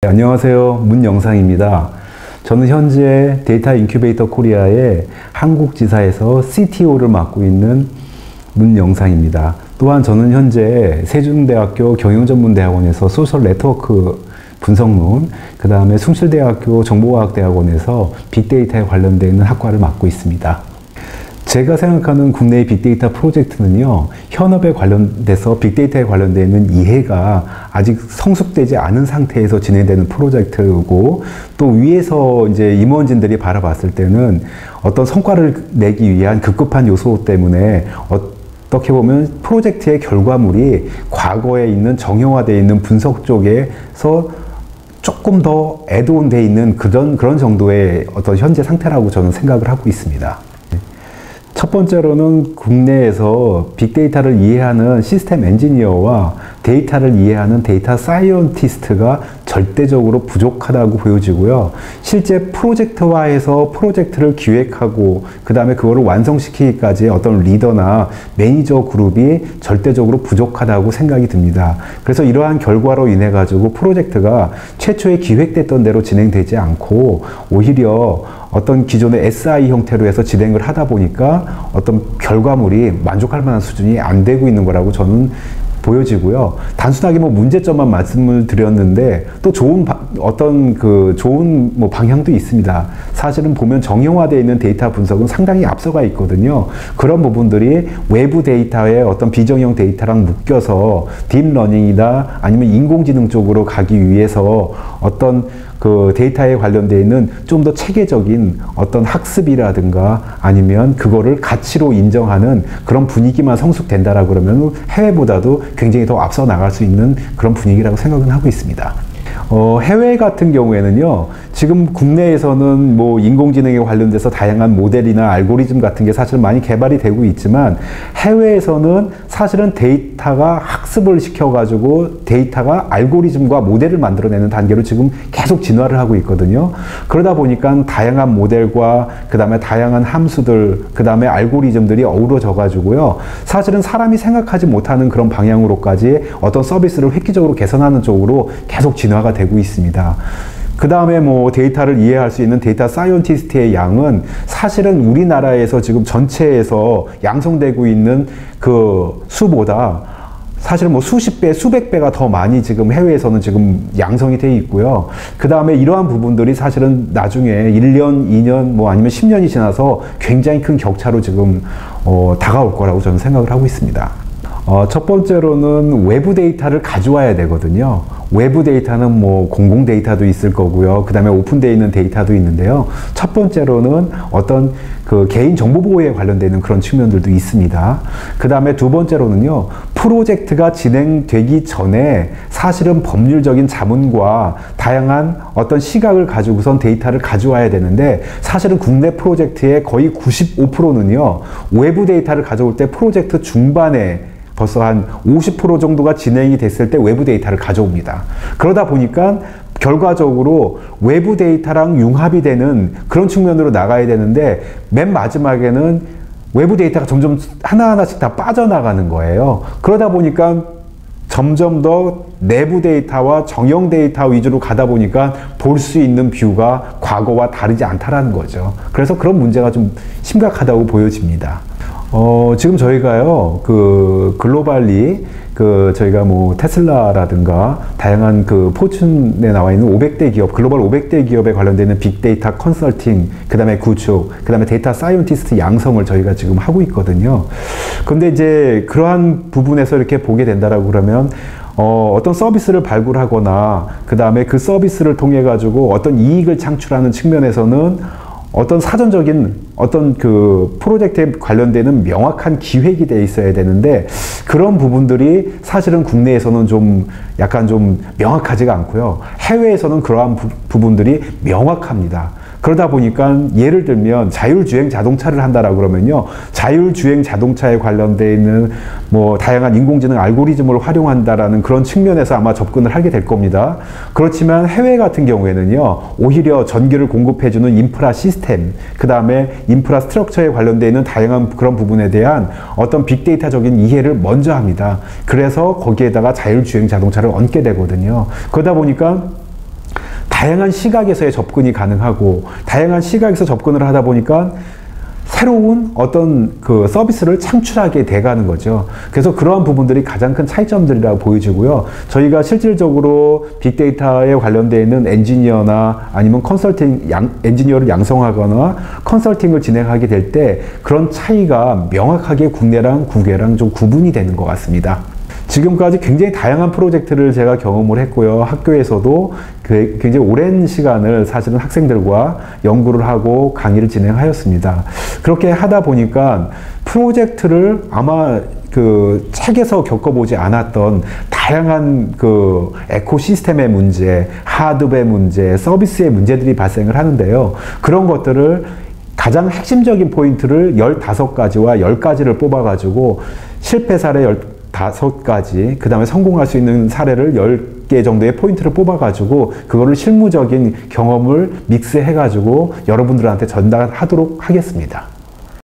네, 안녕하세요. 문영상입니다. 저는 현재 데이터 인큐베이터 코리아의 한국지사에서 CTO를 맡고 있는 문영상입니다. 또한 저는 현재 세종대학교 경영전문대학원에서 소셜 네트워크 분석론, 그 다음에 숭실대학교 정보과학대학원에서 빅데이터에 관련되어 있는 학과를 맡고 있습니다. 제가 생각하는 국내의 빅데이터 프로젝트는요, 현업에 관련돼서 빅데이터에 관련되어 있는 이해가 아직 성숙되지 않은 상태에서 진행되는 프로젝트고, 또 위에서 이제 임원진들이 바라봤을 때는 어떤 성과를 내기 위한 급급한 요소 때문에 어떻게 보면 프로젝트의 결과물이 과거에 있는 정형화되어 있는 분석 쪽에서 조금 더 애드온 되어 있는 그런 정도의 어떤 현재 상태라고 저는 생각을 하고 있습니다. 첫 번째로는 국내에서 빅데이터를 이해하는 시스템 엔지니어와 데이터를 이해하는 데이터 사이언티스트가 절대적으로 부족하다고 보여지고요. 실제 프로젝트화해서 프로젝트를 기획하고 그 다음에 그거를 완성시키기까지의 어떤 리더나 매니저 그룹이 절대적으로 부족하다고 생각이 듭니다. 그래서 이러한 결과로 인해 가지고 프로젝트가 최초에 기획됐던 대로 진행되지 않고 오히려 어떤 기존의 SI 형태로 해서 진행을 하다 보니까 어떤 결과물이 만족할 만한 수준이 안 되고 있는 거라고 저는 보여지고요. 단순하게 문제점만 말씀을 드렸는데 또 좋은 방향도 있습니다. 사실은 보면 정형화되어 있는 데이터 분석은 상당히 앞서가 있거든요. 그런 부분들이 외부 데이터의 어떤 비정형 데이터랑 묶여서 딥러닝이나 아니면 인공지능 쪽으로 가기 위해서 어떤 그 데이터에 관련되어 있는 좀 더 체계적인 어떤 학습이라든가 아니면 그거를 가치로 인정하는 그런 분위기만 성숙된다라 그러면 해외보다도 굉장히 더 앞서 나갈 수 있는 그런 분위기라고 생각은 하고 있습니다. 해외 같은 경우에는요, 지금 국내에서는 인공지능에 관련돼서 다양한 모델이나 알고리즘 같은 게 사실 많이 개발이 되고 있지만 해외에서는 사실은 데이터가 학습을 시켜가지고 데이터가 알고리즘과 모델을 만들어내는 단계로 지금 계속 진화를 하고 있거든요. 그러다 보니까 다양한 모델과 그 다음에 다양한 함수들, 그 다음에 알고리즘들이 어우러져 가지고요, 사실은 사람이 생각하지 못하는 그런 방향으로까지 어떤 서비스를 획기적으로 개선하는 쪽으로 계속 진화가 되고 있습니다. 그 다음에 데이터를 이해할 수 있는 데이터 사이언티스트의 양은 사실은 우리나라에서 지금 전체에서 양성되고 있는 그 수보다 사실 수십 배, 수백 배가 더 많이 지금 해외에서는 지금 양성이 되어 있고요. 그 다음에 이러한 부분들이 사실은 나중에 1년, 2년, 아니면 10년이 지나서 굉장히 큰 격차로 지금 다가올 거라고 저는 생각을 하고 있습니다. 첫 번째로는 외부 데이터를 가져와야 되거든요. 외부 데이터는 공공 데이터도 있을 거고요. 그 다음에 오픈되어 있는 데이터도 있는데요. 첫 번째로는 어떤 그 개인 정보 보호에 관련되는 그런 측면들도 있습니다. 그 다음에 두 번째로는요, 프로젝트가 진행되기 전에 사실은 법률적인 자문과 다양한 어떤 시각을 가지고선 데이터를 가져와야 되는데 사실은 국내 프로젝트의 거의 95%는요, 외부 데이터를 가져올 때 프로젝트 중반에 벌써 한 50% 정도가 진행이 됐을 때 외부 데이터를 가져옵니다. 그러다 보니까 결과적으로 외부 데이터랑 융합이 되는 그런 측면으로 나가야 되는데 맨 마지막에는 외부 데이터가 점점 하나하나씩 다 빠져나가는 거예요. 그러다 보니까 점점 더 내부 데이터와 정형 데이터 위주로 가다 보니까 볼 수 있는 뷰가 과거와 다르지 않다라는 거죠. 그래서 그런 문제가 좀 심각하다고 보여집니다. 지금 저희가요, 글로벌리, 저희가 테슬라라든가, 다양한 포춘에 나와 있는 500대 기업, 글로벌 500대 기업에 관련되는 빅데이터 컨설팅, 그 다음에 구축, 그 다음에 데이터 사이언티스트 양성을 저희가 지금 하고 있거든요. 근데 이제 그러한 부분에서 이렇게 보게 된다라고 그러면, 어떤 서비스를 발굴하거나, 그 다음에 그 서비스를 통해 가지고 어떤 이익을 창출하는 측면에서는 어떤 사전적인 어떤 프로젝트에 관련되는 명확한 기획이 돼 있어야 되는데 그런 부분들이 사실은 국내에서는 약간 좀 명확하지가 않고요. 해외에서는 그러한 부분들이 명확합니다. 그러다 보니까 예를 들면 자율주행 자동차를 한다라고 그러면요, 자율주행 자동차에 관련되어 있는 다양한 인공지능 알고리즘을 활용한다라는 그런 측면에서 아마 접근을 하게 될 겁니다. 그렇지만 해외 같은 경우에는요, 오히려 전기를 공급해주는 인프라 시스템, 그 다음에 인프라 스트럭처에 관련되어 있는 다양한 그런 부분에 대한 어떤 빅데이터적인 이해를 먼저 합니다. 그래서 거기에다가 자율주행 자동차를 얹게 되거든요. 그러다 보니까 다양한 시각에서의 접근이 가능하고 다양한 시각에서 접근을 하다 보니까 새로운 어떤 그 서비스를 창출하게 돼가는 거죠. 그래서 그러한 부분들이 가장 큰 차이점들이라고 보여지고요. 저희가 실질적으로 빅데이터에 관련되어 있는 엔지니어나 아니면 엔지니어를 양성하거나 컨설팅을 진행하게 될 때 그런 차이가 명확하게 국내랑 국외랑 좀 구분이 되는 것 같습니다. 지금까지 굉장히 다양한 프로젝트를 제가 경험을 했고요. 학교에서도 굉장히 오랜 시간을 사실은 학생들과 연구를 하고 강의를 진행하였습니다. 그렇게 하다 보니까 프로젝트를 아마 그 책에서 겪어보지 않았던 다양한 그 에코시스템의 문제, 하드웨어 문제, 서비스의 문제들이 발생을 하는데요. 그런 것들을 가장 핵심적인 포인트를 15가지와 10가지를 뽑아가지고 실패 사례 15가지, 그 다음에 성공할 수 있는 사례를 10개 정도의 포인트를 뽑아가지고 그거를 실무적인 경험을 믹스해가지고 여러분들한테 전달하도록 하겠습니다.